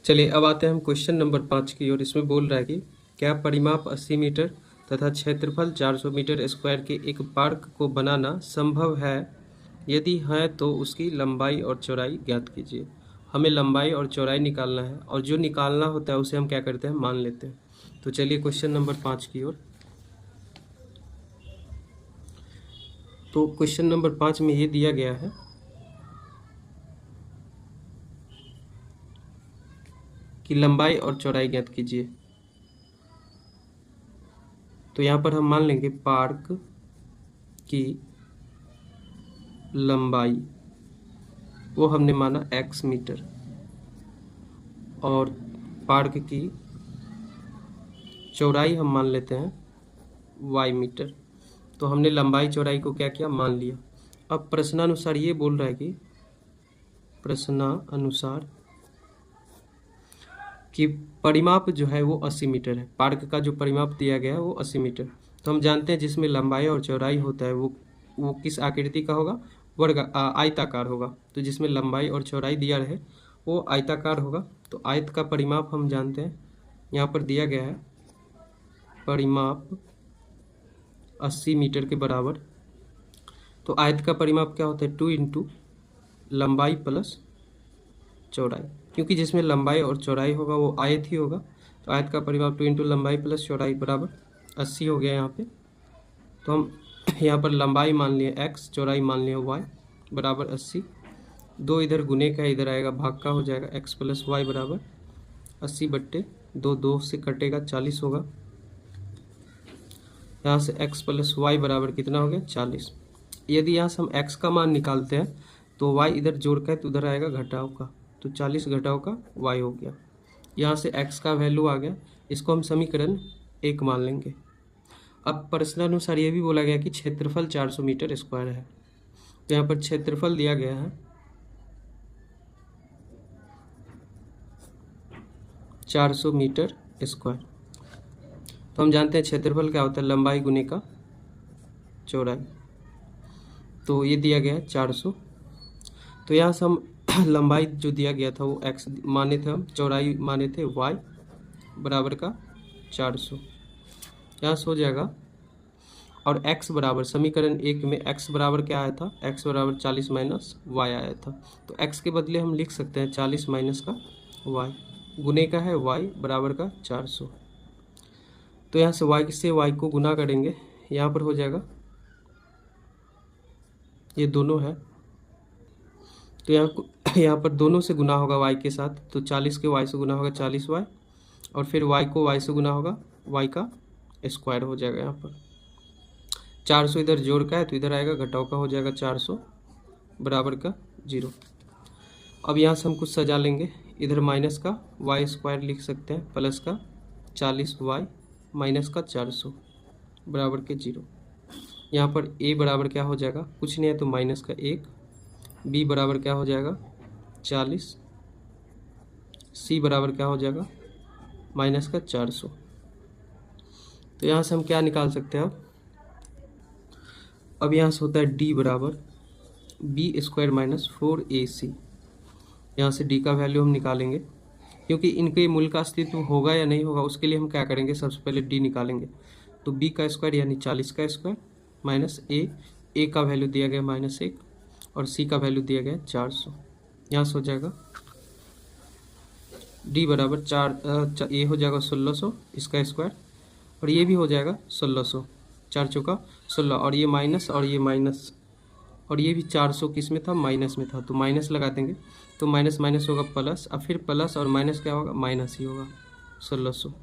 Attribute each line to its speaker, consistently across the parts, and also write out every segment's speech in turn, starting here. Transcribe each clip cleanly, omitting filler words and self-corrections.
Speaker 1: चलिए अब आते हैं हम क्वेश्चन नंबर 5 की ओर। इसमें बोल रहा है कि क्या परिमाप 80 मीटर तथा क्षेत्रफल 400 मीटर स्क्वायर के एक पार्क को बनाना संभव है? यदि है तो उसकी लंबाई और चौड़ाई ज्ञात कीजिए। हमें लंबाई और चौड़ाई निकालना है और जो निकालना होता है उसे हम क्या करते हैं, मान लेते हैं। तो चलिए क्वेश्चन नंबर 5 की ओर। तो क्वेश्चन नंबर 5 में ये दिया गया है कि लंबाई और चौड़ाई ज्ञात कीजिए। तो यहाँ पर हम मान लेंगे पार्क की लंबाई वो हमने माना x मीटर और पार्क की चौड़ाई हम मान लेते हैं y मीटर। तो हमने लंबाई चौड़ाई को क्या किया, मान लिया। अब प्रश्नानुसार ये बोल रहा है कि प्रश्नानुसार कि परिमाप जो है वो 80 मीटर है। पार्क का जो परिमाप दिया गया है वो 80 मीटर। तो हम जानते हैं जिसमें लंबाई और चौड़ाई होता है वो किस आकृति का होगा, आयताकार होगा। तो जिसमें लंबाई और चौड़ाई दिया रहे वो आयताकार होगा। तो आयत का परिमाप हम जानते हैं, यहाँ पर दिया गया है परिमाप 80 मीटर के बराबर। तो आयत का परिमाप क्या होता है, 2 इंटू लंबाई प्लस चौड़ाई, क्योंकि जिसमें लंबाई और चौड़ाई होगा वो आयत ही होगा। तो आयत का परिमाप 2 इंटू लंबाई प्लस चौड़ाई बराबर 80 हो गया यहाँ पे। तो हम यहाँ पर लंबाई मान लिए x, चौड़ाई मान लिए y बराबर 80। 2 इधर गुने का इधर आएगा, भाग का हो जाएगा x प्लस वाई बराबर 80/2। 2 से कटेगा 40 होगा। यहाँ से x प्लस वाई बराबर कितना हो गया, 40। यदि यहाँ से हम x का मान निकालते हैं तो y इधर जोड़ का है तो उधर आएगा घटाव का, तो 40 घटाव का y हो गया। यहाँ से x का वैल्यू आ गया, इसको हम समीकरण 1 मान लेंगे। अब प्रश्नानुसार ये भी बोला गया कि क्षेत्रफल 400 मीटर स्क्वायर है। तो यहाँ पर क्षेत्रफल दिया गया है 400 मीटर स्क्वायर। तो हम जानते हैं क्षेत्रफल क्या होता है, लंबाई गुने का चौड़ाई। तो ये दिया गया है 400। तो यहाँ से हम लंबाई जो दिया गया था वो x माने थे हम, चौड़ाई माने थे y बराबर का 400। यहाँ से हो जाएगा और x बराबर समीकरण 1 में x बराबर क्या आया था, x बराबर 40 माइनस y आया था। तो x के बदले हम लिख सकते हैं 40 माइनस का y, गुने का है y बराबर का 400। तो यहाँ से y से y को गुना करेंगे, यहाँ पर हो जाएगा ये दोनों है। तो यहाँ पर दोनों से गुना होगा y के साथ, तो 40 के y से गुना होगा 40y और फिर y को y से गुना होगा y का स्क्वायर हो जाएगा। यहाँ पर 400 इधर जोड़ का है तो इधर आएगा घटाव का, हो जाएगा 400 बराबर का 0। अब यहाँ से हम कुछ सजा लेंगे, इधर माइनस का y स्क्वायर लिख सकते हैं प्लस का 40y माइनस का 400 बराबर के 0। यहाँ पर a बराबर क्या हो जाएगा, कुछ नहीं है तो माइनस का 1, b बराबर क्या हो जाएगा 40, c बराबर क्या हो जाएगा माइनस का 400। तो यहाँ से हम क्या निकाल सकते हैं अब यहाँ से होता है d बराबर बी स्क्वायर माइनस 4ac। यहाँ से d का वैल्यू हम निकालेंगे, क्योंकि इनके मूल का अस्तित्व होगा या नहीं होगा उसके लिए हम क्या करेंगे, सबसे पहले d निकालेंगे। तो b का स्क्वायर यानी 40 का स्क्वायर माइनस a का वैल्यू दिया गया -1 और c का वैल्यू दिया गया 400। यहाँ से हो जाएगा d बराबर ये हो जाएगा 1600 इसका स्क्वायर और ये भी हो जाएगा 1600, 4 चौका 16 और ये माइनस और ये माइनस और ये भी 400 किस में था, माइनस में था। तो माइनस लगा देंगे तो माइनस माइनस होगा प्लस, अब फिर प्लस और माइनस क्या होगा, माइनस ही होगा 1600।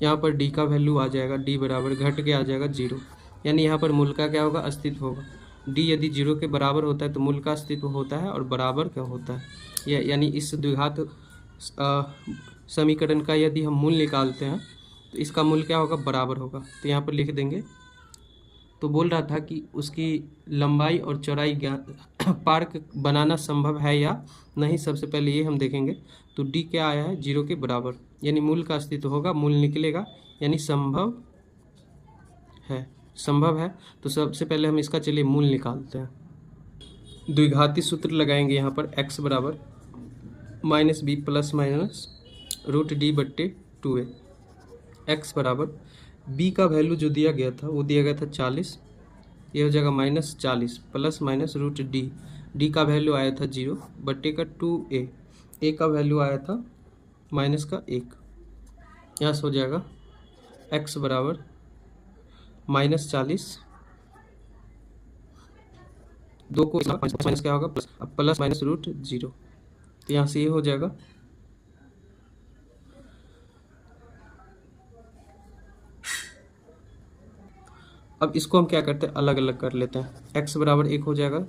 Speaker 1: यहाँ पर d का वैल्यू आ जाएगा, d बराबर घट के आ जाएगा 0, यानी यहाँ पर मूल का क्या होगा, अस्तित्व होगा। d यदि 0 के बराबर होता है तो मूल का अस्तित्व होता है और बराबर क्या होता है, यानी इस द्विघात समीकरण का यदि हम मूल निकालते हैं तो इसका मूल क्या होगा, बराबर होगा। तो यहाँ पर लिख देंगे। तो बोल रहा था कि उसकी लंबाई और चौड़ाई पार्क बनाना संभव है या नहीं, सबसे पहले ये हम देखेंगे। तो d क्या आया है, 0 के बराबर, यानी मूल का अस्तित्व होगा, मूल निकलेगा, यानी संभव है। संभव है तो सबसे पहले हम इसका चलिए मूल निकालते हैं। द्विघाती सूत्र लगाएंगे यहाँ पर x बराबर minus B plus minus root D बट्टे 2a। एक्स बराबर बी का वैल्यू जो दिया गया था वो दिया गया था 40, ये हो जाएगा minus 40 plus minus root D, D का वैल्यू आया था 0 बट्टे का 2a, ए का वैल्यू आया था माइनस का 1। यहाँ से हो जाएगा एक्स बराबर -40, 2 को माइनस क्या होगा प्लस, अब प्लस माइनस रूट 0, तो यहाँ से ये हो जाएगा अब इसको हम क्या करते हैं, अलग अलग कर लेते हैं। एक्स बराबर 1 हो जाएगा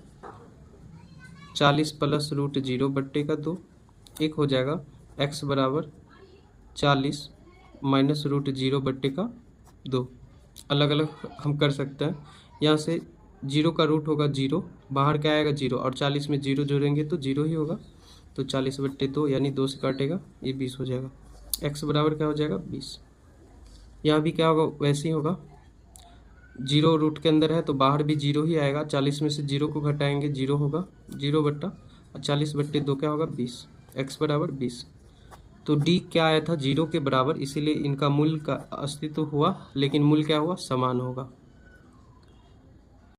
Speaker 1: 40 प्लस रूट 0 बट्टे का 2, एक हो जाएगा एक्स बराबर 40 माइनस रूट 0 बट्टे का 2। अलग अलग हम कर सकते हैं। यहाँ से 0 का रूट होगा 0, बाहर क्या आएगा 0, और 40 में 0 जोड़ेंगे तो 0 ही होगा, तो 40 बट्टे 2 यानी 2 से काटेगा, ये 20 हो जाएगा। एक्स बराबर क्या हो जाएगा 20। यहाँ भी क्या होगा वैसे ही होगा, 0 रूट के अंदर है तो बाहर भी 0 ही आएगा, 40 में से 0 को घटाएंगे 0 होगा, 0 बट्टा 40 बट्टे 2 क्या होगा 20। एक्स बराबर 20। तो डी क्या आया था 0 के बराबर, इसीलिए इनका मूल्य का अस्तित्व हुआ, लेकिन मूल्य क्या हुआ समान होगा।